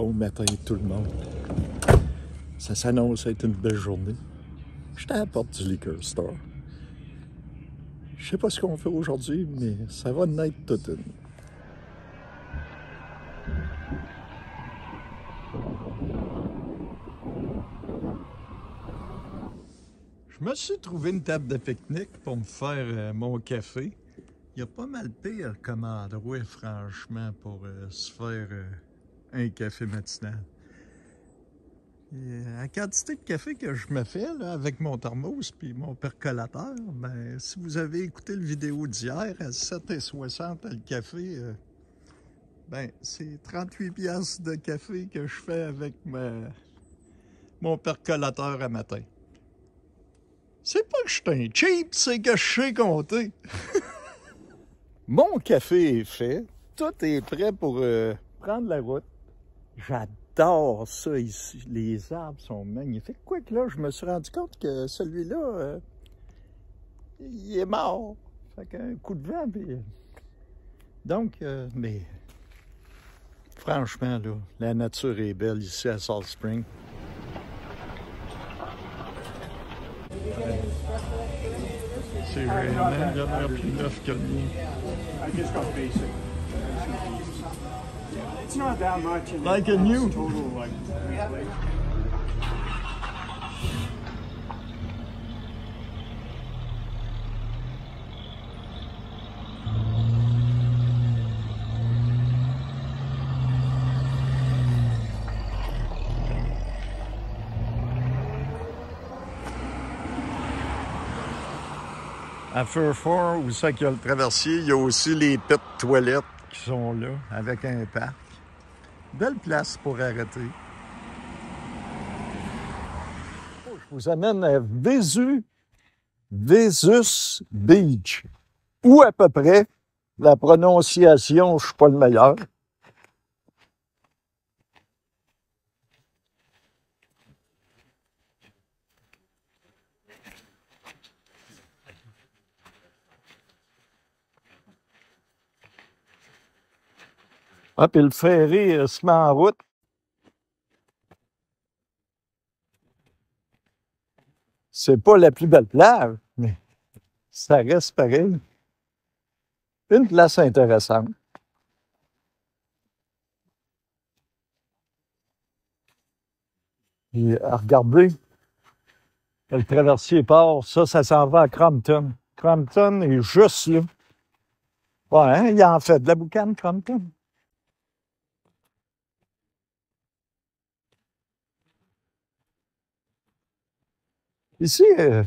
Bon matin tout le monde. Ça s'annonce être une belle journée. J'étais à la porte du liquor store. Je sais pas ce qu'on fait aujourd'hui, mais ça va naître toute une. Je me suis trouvé une table de pique-nique pour me faire mon café. Il y a pas mal pire comme endroit, franchement, pour se faire un café matinal. Et la quantité de café que je me fais là, avec mon thermos puis mon percolateur, ben, si vous avez écouté le vidéo d'hier, à 7,60 le café, ben, c'est 38 piastres de café que je fais avec mon percolateur à matin. C'est pas que je suis un cheap, c'est que je sais compter. Mon café est fait. Tout est prêt pour prendre la route. J'adore ça ici. Les arbres sont magnifiques. Quoique là, je me suis rendu compte que celui-là, il est mort. Fait qu'un coup de vent, puis... Donc, mais... Franchement, là, la nature est belle ici à Salt Spring. C'est vraiment bien plus neuf que le mien. I just got basic. It's not that much. Like a new. Total, like. À Fairford, où c'est qu'il y a le traversier, il y a aussi les petites toilettes qui sont là, avec un parc. Belle place pour arrêter. Je vous amène à Vesus Beach. Ou à peu près. La prononciation, je ne suis pas le meilleur. Ah, puis le ferry se met en route. C'est pas la plus belle plage, mais ça reste pareil. Une place intéressante. Et regardez, le traversier part, ça s'en va à Crompton. Crompton est juste là. Ouais, hein, il en fait de la boucane, Crompton. Ici, il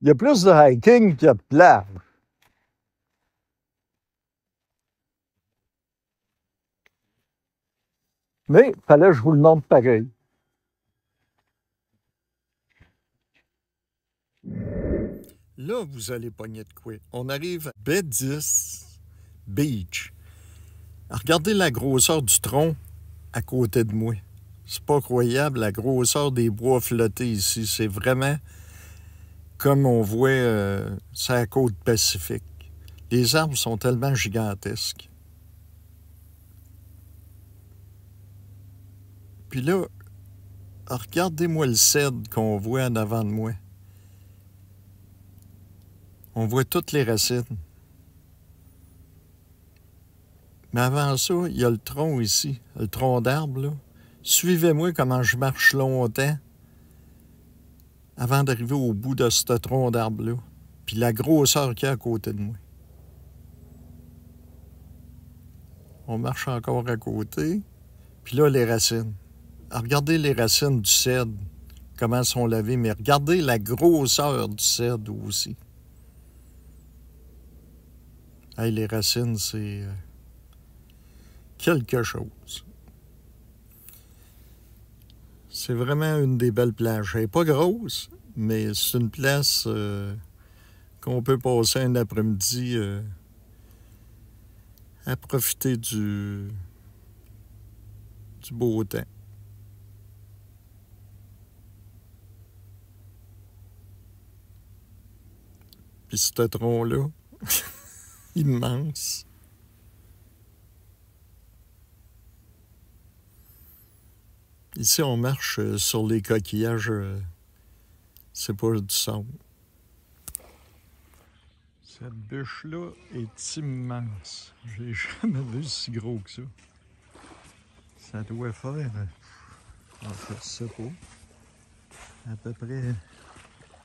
y a plus de hiking qu'il y a de plage. Mais il fallait que je vous le montre pareil. Là, vous allez pogner de quoi? On arrive à Beddis Beach. Regardez la grosseur du tronc à côté de moi. C'est pas croyable, la grosseur des bois flottés ici. C'est vraiment comme on voit sur la côte Pacifique. Les arbres sont tellement gigantesques. Puis là, regardez-moi le cèdre qu'on voit en avant de moi. On voit toutes les racines. Mais avant ça, il y a le tronc ici, le tronc d'arbre, là. Suivez-moi comment je marche longtemps avant d'arriver au bout de ce tronc d'arbre-là. Puis la grosseur qu'il y a à côté de moi. On marche encore à côté. Puis là, les racines. Regardez les racines du cèdre, comment elles sont lavées, mais regardez la grosseur du cèdre aussi. Hey, les racines, c'est quelque chose. C'est vraiment une des belles plages. Elle n'est pas grosse, mais c'est une place qu'on peut passer un après-midi à profiter du beau temps. Puis ce tronc-là, immense. Ici, on marche sur les coquillages. C'est pas du sable. Cette bûche-là est immense. J'ai jamais vu si gros que ça. Ça doit faire, je sais pas, à peu près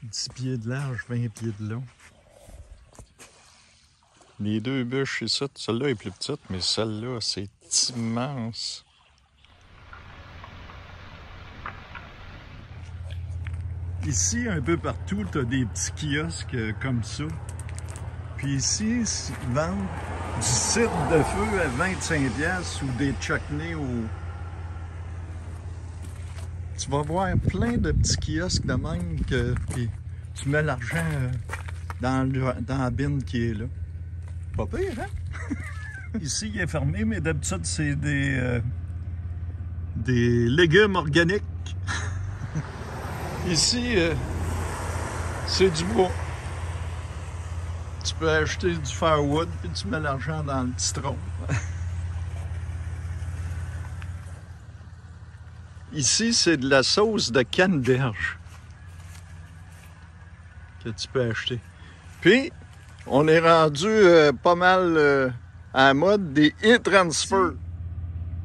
10 pieds de large, 20 pieds de long. Les deux bûches ici, celle-là est plus petite, mais celle-là, c'est immense. Ici, un peu partout, tu as des petits kiosques comme ça. Puis ici, ils vendent du cidre de feu à 25$ ou des chutneys au... Tu vas voir plein de petits kiosques de même que puis tu mets l'argent dans la bine qui est là. Pas pire, hein? Ici, il est fermé, mais d'habitude, c'est des légumes organiques. Ici, c'est du bois. Tu peux acheter du firewood, puis tu mets l'argent dans le petit tronc. Ici, c'est de la sauce de canneberge que tu peux acheter. Puis, on est rendu pas mal à la mode des e-transfers.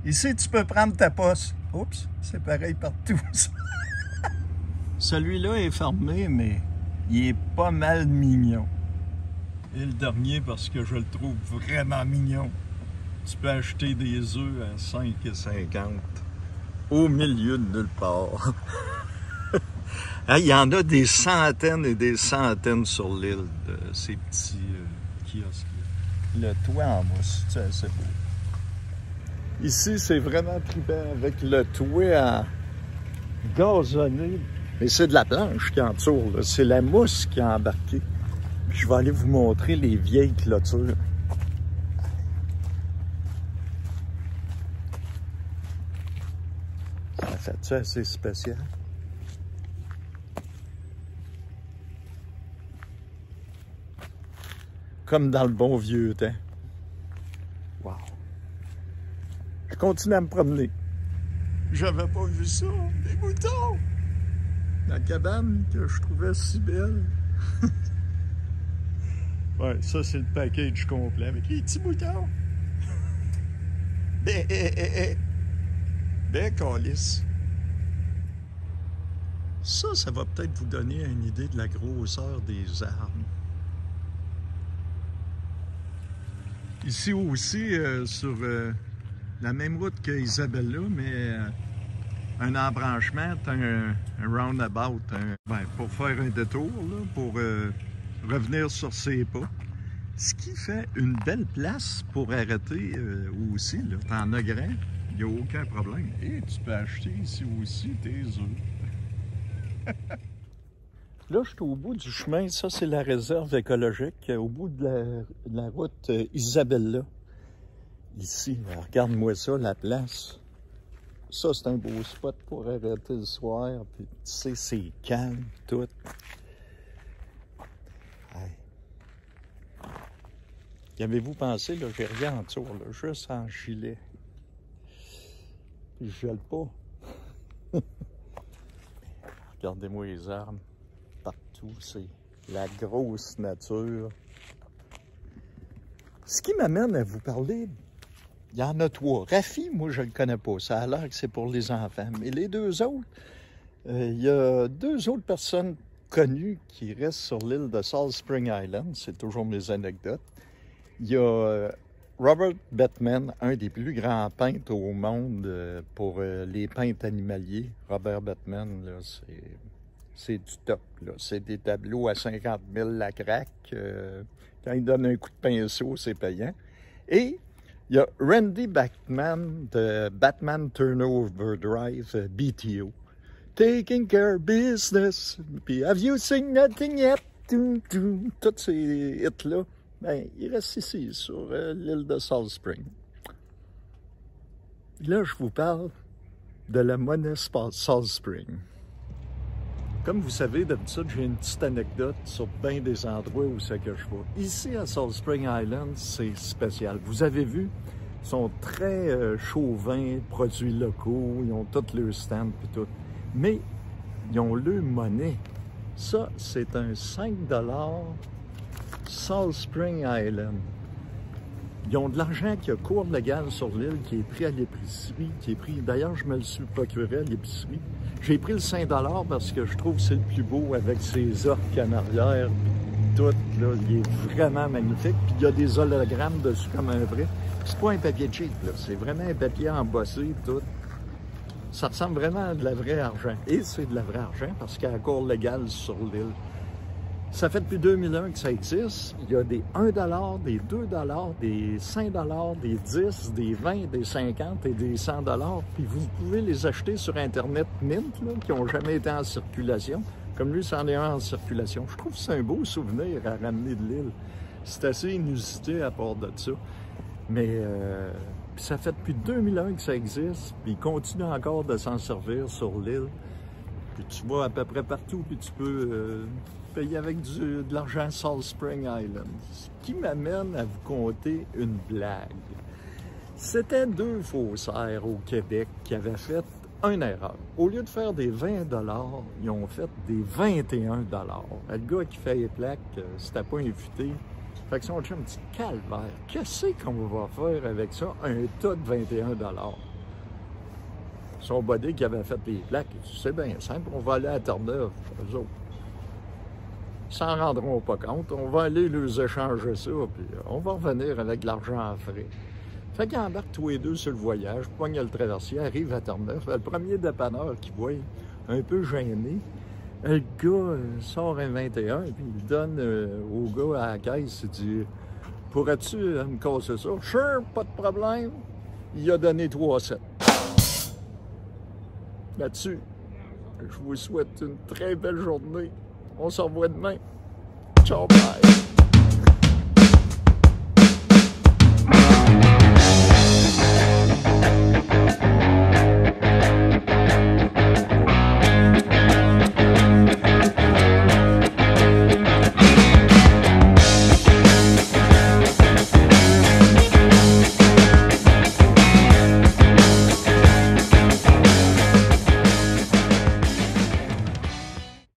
Ici, tu peux prendre ta poste. Oups, c'est pareil partout. Celui-là est fermé, mais il est pas mal mignon. Et le dernier, parce que je le trouve vraiment mignon. Tu peux acheter des œufs à 5,50 au milieu de nulle part. Il y en a des centaines et des centaines sur l'île de ces petits kiosques-là. Le toit en mousse, c'est assez beau. Ici, c'est vraiment trippant avec le toit en gazonné. Mais c'est de la planche qui entoure, c'est la mousse qui a embarqué. Puis je vais aller vous montrer les vieilles clôtures. Ça fait ça assez spécial. Comme dans le bon vieux temps. Wow! Je continue à me promener. J'avais pas vu ça, des moutons! La cabane que je trouvais si belle. Ouais, ça c'est le package complet avec les petits moutons. Calice. Ça va peut-être vous donner une idée de la grosseur des arbres. Ici aussi, sur la même route que Isabella, mais un embranchement, un roundabout, pour faire un détour, là, pour revenir sur ses pas. Ce qui fait une belle place pour arrêter aussi. T'en as grand, il n'y a aucun problème. Et tu peux acheter ici aussi tes œufs. Là, je suis au bout du chemin. Ça, c'est la réserve écologique, au bout de la route Isabella. Ici, regarde-moi ça, la place. Ça, c'est un beau spot pour arrêter le soir. Puis, tu sais, c'est calme, tout. Hey. Y avez-vous pensé, là, j'ai rien en dessous, là, juste en gilet. Puis, je gèle pas. Regardez-moi les arbres. Partout, c'est la grosse nature. Ce qui m'amène à vous parler, il y en a 3. Raffi, moi, je ne le connais pas. Ça a l'air que c'est pour les enfants. Mais les 2 autres, il y a 2 autres personnes connues qui restent sur l'île de Salt Spring Island. C'est toujours mes anecdotes. Il y a Robert Bettman, un des plus grands peintres au monde pour les peintres animaliers. Robert Bettman, là, c'est du top. C'est des tableaux à 50 000 la craque. Quand il donne un coup de pinceau, c'est payant. Et il y a Randy Bachman de Batman Turnover Drive, BTO. Taking care of business. Puis Have you seen nothing yet? Tous ces hits-là, ben, ils restent ici, sur l'île de Salt Spring. Là, je vous parle de la monnaie Salt Spring. Comme vous savez, d'habitude, j'ai une petite anecdote sur bien des endroits où c'est que je vais. Ici, à Salt Spring Island, c'est spécial. Vous avez vu, Ils sont très chauvins, produits locaux, ils ont tous leurs stands et tout. Mais ils ont leur monnaie. Ça, c'est un 5 $ Salt Spring Island. Ils ont de l'argent qui a cours légal sur l'île, qui est pris à l'épicerie, qui est pris... D'ailleurs, je me le suis procuré à l'épicerie. J'ai pris le 5 $ parce que je trouve que c'est le plus beau avec ses orques en arrière. Tout, là, il est vraiment magnifique. Puis il y a des hologrammes dessus comme un vrai. C'est pas un papier cheap, là. C'est vraiment un papier embossé, tout. Ça ressemble vraiment à de la vraie argent. Et c'est de la vraie argent parce qu'il y a un cours légal sur l'île. Ça fait depuis 2001 que ça existe. Il y a des 1 $, des 2 $, des 5 $, des 10, des 20, des 50 et des 100 $. Puis vous pouvez les acheter sur Internet Mint, là, qui n'ont jamais été en circulation. Comme lui, c'en est un en circulation. Je trouve que c'est un beau souvenir à ramener de l'île. C'est assez inusité à part de ça. Mais ça fait depuis 2001 que ça existe. Puis il continue encore de s'en servir sur l'île. Puis tu vas à peu près partout, puis tu peux payer avec de l'argent Salt Spring Island. Ce qui m'amène à vous conter une blague. C'était 2 faussaires au Québec qui avaient fait une erreur. Au lieu de faire des 20 $, ils ont fait des 21 $. Le gars qui fait les plaques, c'était pas invité. Fait que son chum dit « Calvaire, qu'est-ce qu'on va faire avec ça? Un tas de 21 $. Son buddy qui avait fait les plaques, il dit « C'est bien simple, on va aller à Terre-Neuve, eux autres. Ils s'en rendront pas compte, on va aller leur échanger ça, puis on va revenir avec de l'argent en frais. » Fait qu'ils embarquent tous les deux sur le voyage, pognent le traversier, arrivent à Terre-Neuve. Le premier dépanneur qui voit, un peu gêné, le gars sort un 21 et puis il donne au gars à la caisse, il dit « Pourrais-tu me casser ça? »« Sure, pas de problème. » Il a donné 3,7. Là-dessus, je vous souhaite une très belle journée. On se revoit demain. Ciao, bye!